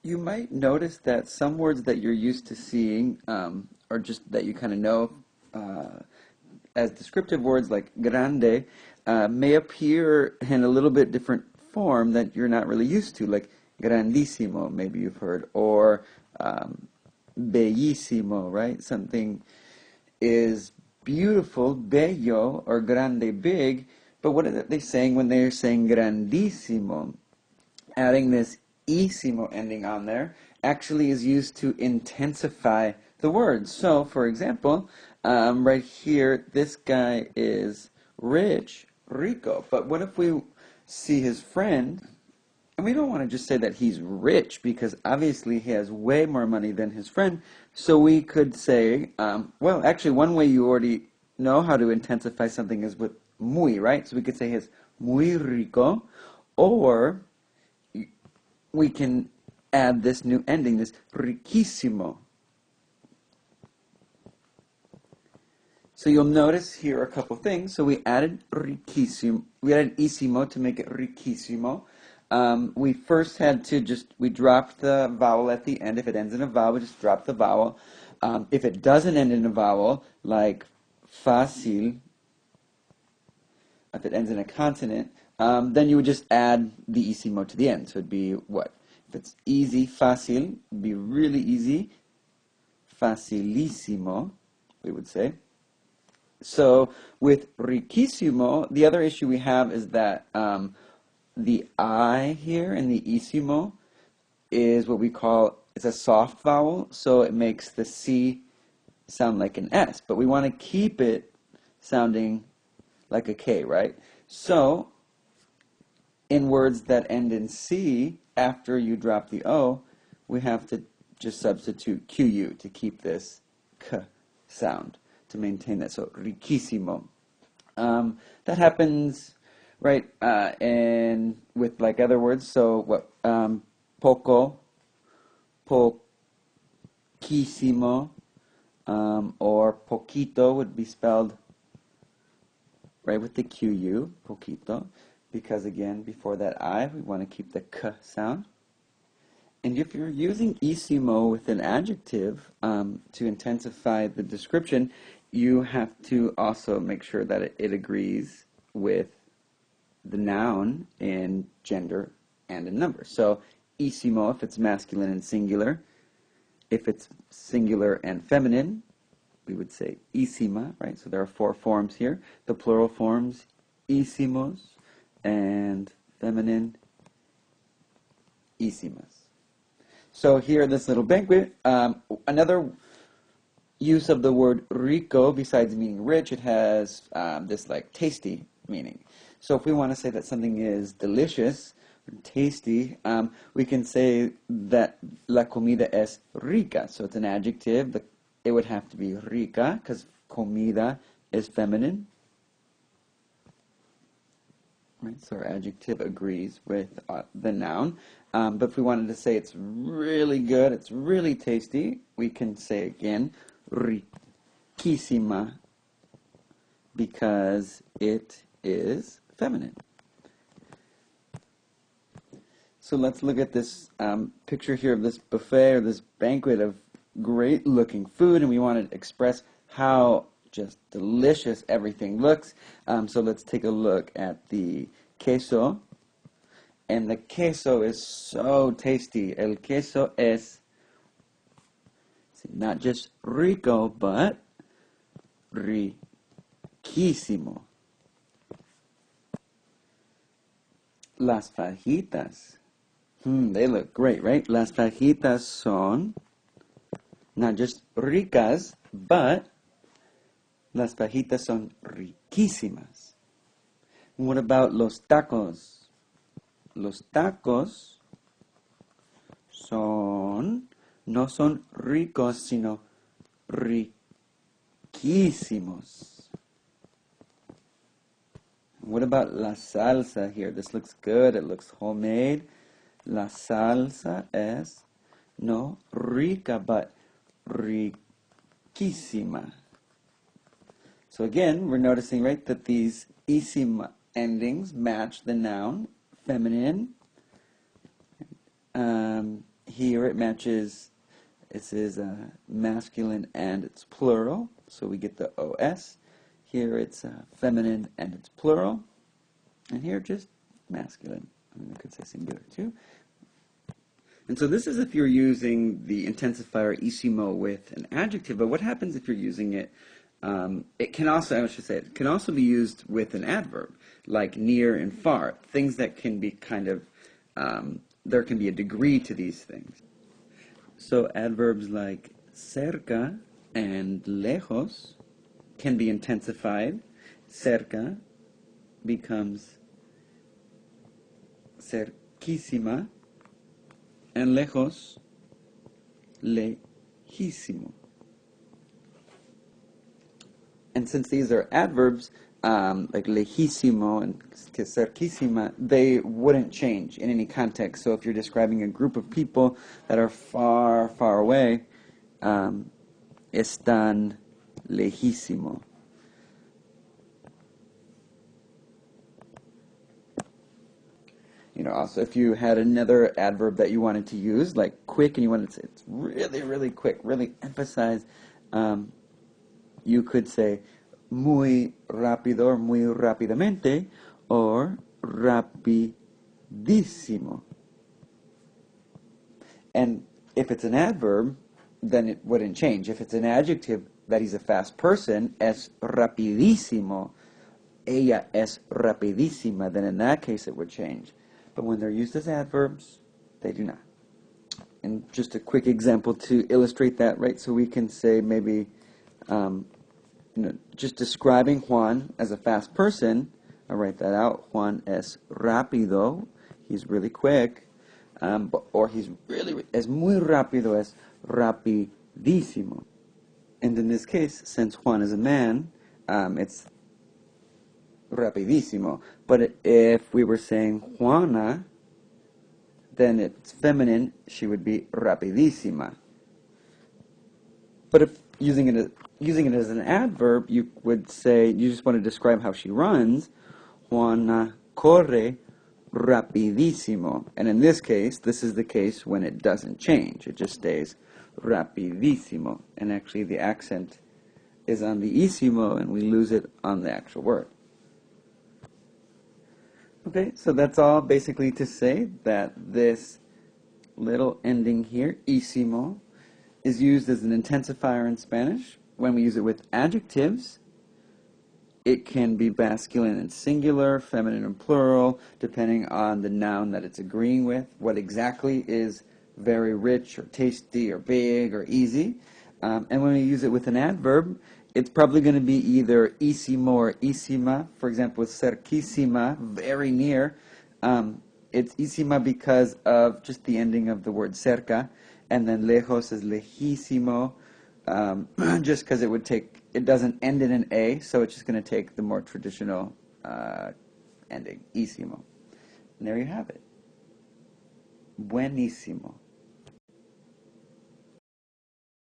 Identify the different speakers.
Speaker 1: You might notice that some words that you're used to seeing, or just that you kind of know uh, as descriptive words like grande, may appear in a little bit different form that you're not really used to, like grandissimo, maybe you've heard, or bellissimo, right? Something is beautiful, bello, or grande, big, but what are they saying when they're saying grandissimo? Adding this ísimo ending on there actually is used to intensify the word. So, for example, right here, this guy is rich, rico. But what if we see his friend, and we don't want to just say that he's rich because obviously he has way more money than his friend. So we could say, well, actually, one way you already know how to intensify something is with muy, right? So we could say he's muy rico, or we can add this new ending, this riquísimo. So you'll notice here a couple things. So we added riquísimo, we added ísimo to make it riquísimo. We first had to we dropped the vowel at the end. If it ends in a vowel, we just drop the vowel. If it doesn't end in a vowel, like fácil, if it ends in a consonant, then you would just add the ísimo to the end. So it'd be what? If it's easy, fácil, it'd be really easy. Facilísimo, we would say. So with riquísimo, the other issue we have is that the I here in the ísimo is what we call, it's a soft vowel, so it makes the C sound like an S, but we want to keep it sounding like a K, right? So in words that end in C, after you drop the O, we have to just substitute QU to keep this K sound, to maintain that. So riquísimo. That happens, right, and with like other words. So what? Poco, poquísimo, or poquito would be spelled right with the QU, poquito, because again, before that I, we want to keep the K sound. And if you're using ísimo with an adjective to intensify the description, you have to also make sure that it agrees with the noun in gender and in number. So ísimo if it's masculine and singular. If it's singular and feminine, we would say ísima, right? So there are 4 forms here. The plural forms, ísimos, and feminine, ísimas. So here, this little banquet, another use of the word rico, besides meaning rich, it has this like tasty meaning. So if we want to say that something is delicious, or tasty, we can say that la comida es rica. So it's an adjective. It would have to be rica, because comida is feminine. Right, so our adjective agrees with the noun. But if we wanted to say it's really good, it's really tasty, we can say again, riquísima, because it is feminine. So let's look at this picture here of this buffet or this banquet of great looking food, and we want to express how just delicious everything looks. So let's take a look at the queso. And the queso is so tasty. El queso es not just rico, but riquísimo. Las fajitas. They look great, right? Las fajitas son not just ricas, but las fajitas son riquísimas. What about los tacos? Los tacos no son ricos, sino riquísimos. What about la salsa here? This looks good. It looks homemade. La salsa es no rica, but riquísima. So again, we're noticing, right, that these ísima endings match the noun, feminine. here it matches, it is masculine and it's plural, so we get the OS. Here it's feminine and it's plural, and here just masculine. I mean, I could say singular too. And so this is if you're using the intensifier ísimo with an adjective, but what happens if you're using it? It can also, I should say, it can also be used with an adverb, like near and far, things that can be kind of, there can be a degree to these things. So adverbs like cerca and lejos can be intensified. Cerca becomes cerquísima, and lejos, lejísimo. And since these are adverbs, like lejísimo and cerquísima, they wouldn't change in any context. So if you're describing a group of people that are far, far away, están lejísimo. You know, also if you had another adverb that you wanted to use, like quick, and you wanted to say it's really, really quick, really emphasize, you could say muy rápido or muy rápidamente or rapidísimo. And if it's an adverb, then it wouldn't change. If it's an adjective that he's a fast person, es rapidísimo, ella es rapidísima, then in that case it would change. But when they're used as adverbs, they do not. And just a quick example to illustrate that, right? So we can say maybe, just describing Juan as a fast person. I'll write that out. Juan es rápido. He's really quick. Or he's really, es muy rápido, es rapidísimo. And in this case, since Juan is a man, it's rapidísimo. But if we were saying Juana, then it's feminine, she would be rapidísima. But if using it as an adverb, you would say, you just want to describe how she runs, Juana corre rapidísimo. And in this case, this is the case when it doesn't change. It just stays rapidísimo. And actually the accent is on the ísimo, and we lose it on the actual word. Okay, so that's all basically to say that this little ending here, ísimo, is used as an intensifier in Spanish. When we use it with adjectives, it can be masculine and singular, feminine and plural, depending on the noun that it's agreeing with, what exactly is very rich or tasty or big or easy. And when we use it with an adverb, it's probably going to be either ísimo or ísima. For example, with cerquísima, very near, it's ísima because of just the ending of the word cerca, and then lejos is lejísimo, just because it doesn't end in an A, so it's just going to take the more traditional ending, ísimo. And there you have it. Buenísimo.